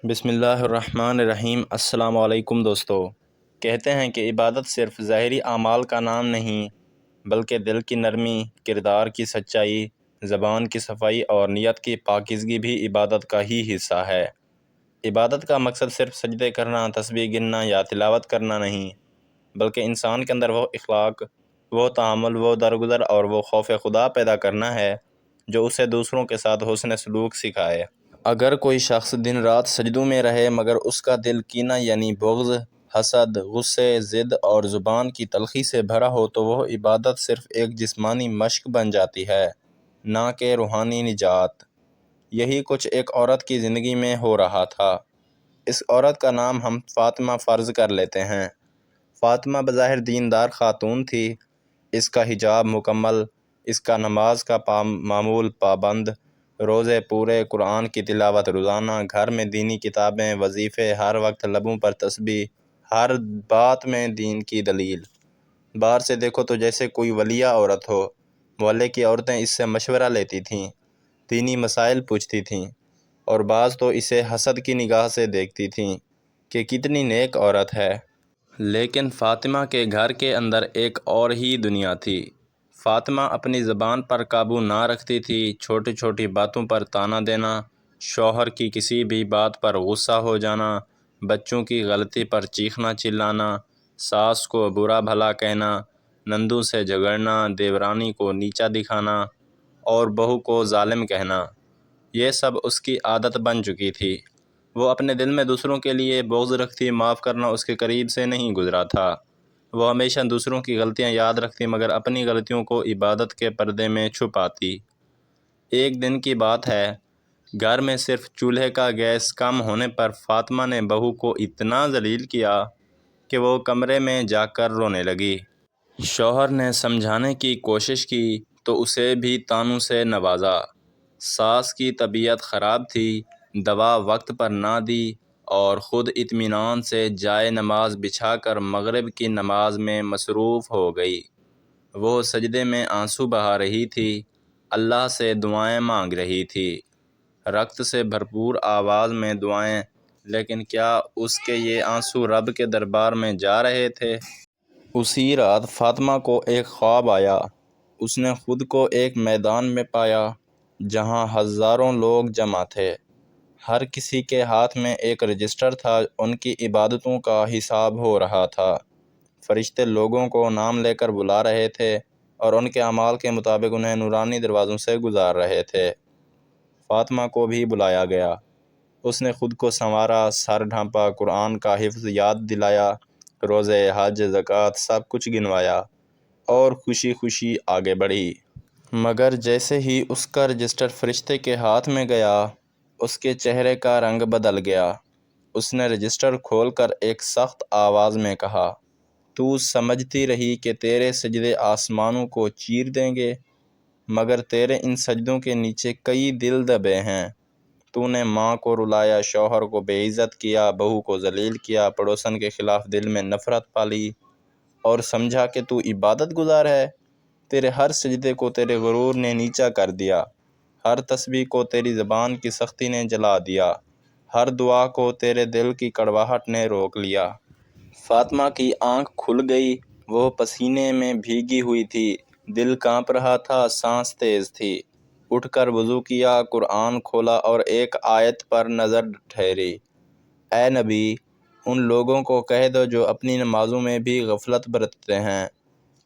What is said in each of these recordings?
بسم اللہ الرحمن الرحیم۔ السلام علیکم دوستو۔ کہتے ہیں کہ عبادت صرف ظاہری اعمال کا نام نہیں، بلکہ دل کی نرمی، کردار کی سچائی، زبان کی صفائی اور نیت کی پاکیزگی بھی عبادت کا ہی حصہ ہے۔ عبادت کا مقصد صرف سجدے کرنا، تسبیح گننا یا تلاوت کرنا نہیں، بلکہ انسان کے اندر وہ اخلاق، وہ تعامل، وہ درگزر اور وہ خوف خدا پیدا کرنا ہے جو اسے دوسروں کے ساتھ حسن سلوک سکھائے۔ اگر کوئی شخص دن رات سجدوں میں رہے مگر اس کا دل کینہ یعنی بغض، حسد، غصے، ضد اور زبان کی تلخی سے بھرا ہو تو وہ عبادت صرف ایک جسمانی مشق بن جاتی ہے، نہ کہ روحانی نجات۔ یہی کچھ ایک عورت کی زندگی میں ہو رہا تھا۔ اس عورت کا نام ہم فاطمہ فرض کر لیتے ہیں۔ فاطمہ بظاہر دیندار خاتون تھی، اس کا حجاب مکمل، اس کا نماز کا معمول پابند، روزے پورے، قرآن کی تلاوت روزانہ، گھر میں دینی کتابیں، وظیفے، ہر وقت لبوں پر تسبیح، ہر بات میں دین کی دلیل۔ باہر سے دیکھو تو جیسے کوئی ولیہ عورت ہو۔ محلے کی عورتیں اس سے مشورہ لیتی تھیں، دینی مسائل پوچھتی تھیں، اور بعض تو اسے حسد کی نگاہ سے دیکھتی تھیں کہ کتنی نیک عورت ہے۔ لیکن فاطمہ کے گھر کے اندر ایک اور ہی دنیا تھی۔ فاطمہ اپنی زبان پر قابو نہ رکھتی تھی، چھوٹی چھوٹی باتوں پر طعنہ دینا، شوہر کی کسی بھی بات پر غصہ ہو جانا، بچوں کی غلطی پر چیخنا چلانا، ساس کو برا بھلا کہنا، نندوں سے جھگڑنا، دیورانی کو نیچا دکھانا اور بہو کو ظالم کہنا، یہ سب اس کی عادت بن چکی تھی۔ وہ اپنے دل میں دوسروں کے لیے بغض رکھتی، معاف کرنا اس کے قریب سے نہیں گزرا تھا۔ وہ ہمیشہ دوسروں کی غلطیاں یاد رکھتی مگر اپنی غلطیوں کو عبادت کے پردے میں چھپاتی۔ ایک دن کی بات ہے، گھر میں صرف چولہے کا گیس کم ہونے پر فاطمہ نے بہو کو اتنا ذلیل کیا کہ وہ کمرے میں جا کر رونے لگی۔ شوہر نے سمجھانے کی کوشش کی تو اسے بھی طعنوں سے نوازا۔ ساس کی طبیعت خراب تھی، دوا وقت پر نہ دی اور خود اطمینان سے جائے نماز بچھا کر مغرب کی نماز میں مصروف ہو گئی۔ وہ سجدے میں آنسو بہا رہی تھی، اللہ سے دعائیں مانگ رہی تھی، رقت سے بھرپور آواز میں دعائیں، لیکن کیا اس کے یہ آنسو رب کے دربار میں جا رہے تھے؟ اسی رات فاطمہ کو ایک خواب آیا۔ اس نے خود کو ایک میدان میں پایا جہاں ہزاروں لوگ جمع تھے۔ ہر کسی کے ہاتھ میں ایک رجسٹر تھا، ان کی عبادتوں کا حساب ہو رہا تھا۔ فرشتے لوگوں کو نام لے کر بلا رہے تھے اور ان کے اعمال کے مطابق انہیں نورانی دروازوں سے گزار رہے تھے۔ فاطمہ کو بھی بلایا گیا۔ اس نے خود کو سنوارا، سر ڈھانپا، قرآن کا حفظ یاد دلایا، روزے، حج، زکوٰۃ سب کچھ گنوایا اور خوشی خوشی آگے بڑھی۔ مگر جیسے ہی اس کا رجسٹر فرشتے کے ہاتھ میں گیا، اس کے چہرے کا رنگ بدل گیا۔ اس نے رجسٹر کھول کر ایک سخت آواز میں کہا، تو سمجھتی رہی کہ تیرے سجدے آسمانوں کو چیر دیں گے، مگر تیرے ان سجدوں کے نیچے کئی دل دبے ہیں۔ تو نے ماں کو رلایا، شوہر کو بے عزت کیا، بہو کو ذلیل کیا، پڑوسن کے خلاف دل میں نفرت پالی اور سمجھا کہ تو عبادت گزار ہے۔ تیرے ہر سجدے کو تیرے غرور نے نیچا کر دیا، ہر تسبیح کو تیری زبان کی سختی نے جلا دیا، ہر دعا کو تیرے دل کی کڑواہٹ نے روک لیا۔ فاطمہ کی آنکھ کھل گئی، وہ پسینے میں بھیگی ہوئی تھی، دل کانپ رہا تھا، سانس تیز تھی۔ اٹھ کر وضو کیا، قرآن کھولا اور ایک آیت پر نظر ٹھہری۔ اے نبی، ان لوگوں کو کہہ دو جو اپنی نمازوں میں بھی غفلت برتتے ہیں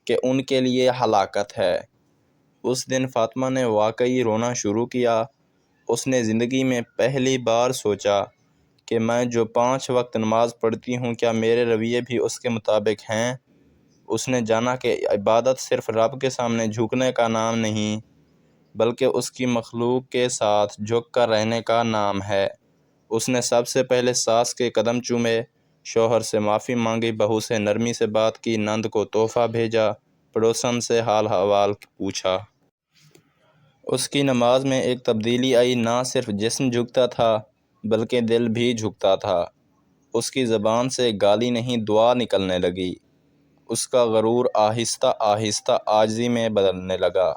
کہ ان کے لیے ہلاکت ہے۔ اس دن فاطمہ نے واقعی رونا شروع کیا۔ اس نے زندگی میں پہلی بار سوچا کہ میں جو 5 وقت نماز پڑھتی ہوں کیا میرے رویے بھی اس کے مطابق ہیں؟ اس نے جانا کہ عبادت صرف رب کے سامنے جھکنے کا نام نہیں، بلکہ اس کی مخلوق کے ساتھ جھک کر رہنے کا نام ہے۔ اس نے سب سے پہلے ساس کے قدم چومے، شوہر سے معافی مانگی، بہو سے نرمی سے بات کی، نند کو تحفہ بھیجا، پڑوسن سے حال حوال پوچھا۔ اس کی نماز میں ایک تبدیلی آئی، نہ صرف جسم جھکتا تھا بلکہ دل بھی جھکتا تھا۔ اس کی زبان سے گالی نہیں دعا نکلنے لگی۔ اس کا غرور آہستہ آہستہ عاجزی میں بدلنے لگا۔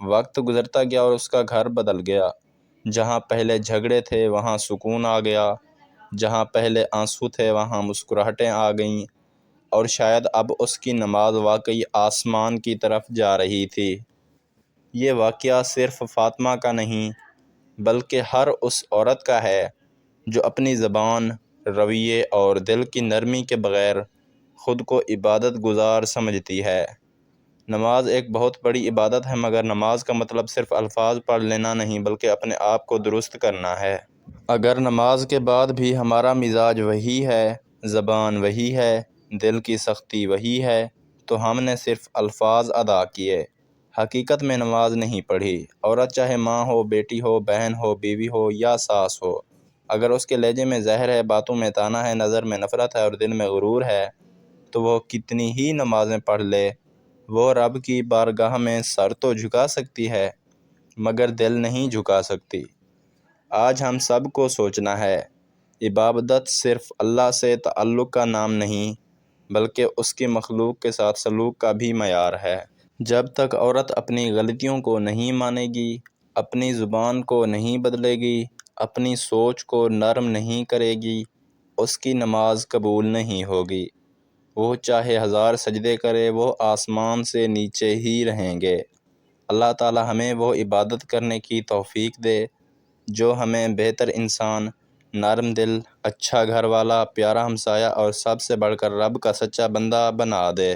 وقت گزرتا گیا اور اس کا گھر بدل گیا۔ جہاں پہلے جھگڑے تھے وہاں سکون آ گیا۔ جہاں پہلے آنسو تھے وہاں مسکراہٹیں آ گئیں، اور شاید اب اس کی نماز واقعی آسمان کی طرف جا رہی تھی۔ یہ واقعہ صرف فاطمہ کا نہیں بلکہ ہر اس عورت کا ہے جو اپنی زبان، رویے اور دل کی نرمی کے بغیر خود کو عبادت گزار سمجھتی ہے۔ نماز ایک بہت بڑی عبادت ہے، مگر نماز کا مطلب صرف الفاظ پڑھ لینا نہیں بلکہ اپنے آپ کو درست کرنا ہے۔ اگر نماز کے بعد بھی ہمارا مزاج وہی ہے، زبان وہی ہے، دل کی سختی وہی ہے، تو ہم نے صرف الفاظ ادا کیے، حقیقت میں نماز نہیں پڑھی۔ عورت چاہے ماں ہو، بیٹی ہو، بہن ہو، بیوی ہو یا ساس ہو، اگر اس کے لہجے میں زہر ہے، باتوں میں طعنہ ہے، نظر میں نفرت ہے اور دل میں غرور ہے، تو وہ کتنی ہی نمازیں پڑھ لے، وہ رب کی بارگاہ میں سر تو جھکا سکتی ہے مگر دل نہیں جھکا سکتی۔ آج ہم سب کو سوچنا ہے، عبادت صرف اللہ سے تعلق کا نام نہیں بلکہ اس کی مخلوق کے ساتھ سلوک کا بھی معیار ہے۔ جب تک عورت اپنی غلطیوں کو نہیں مانے گی، اپنی زبان کو نہیں بدلے گی، اپنی سوچ کو نرم نہیں کرے گی، اس کی نماز قبول نہیں ہوگی۔ وہ چاہے 1000 سجدے کرے، وہ آسمان سے نیچے ہی رہیں گے۔ اللہ تعالی ہمیں وہ عبادت کرنے کی توفیق دے جو ہمیں بہتر انسان، نرم دل، اچھا گھر والا، پیارا ہمسایہ اور سب سے بڑھ کر رب کا سچا بندہ بنا دے۔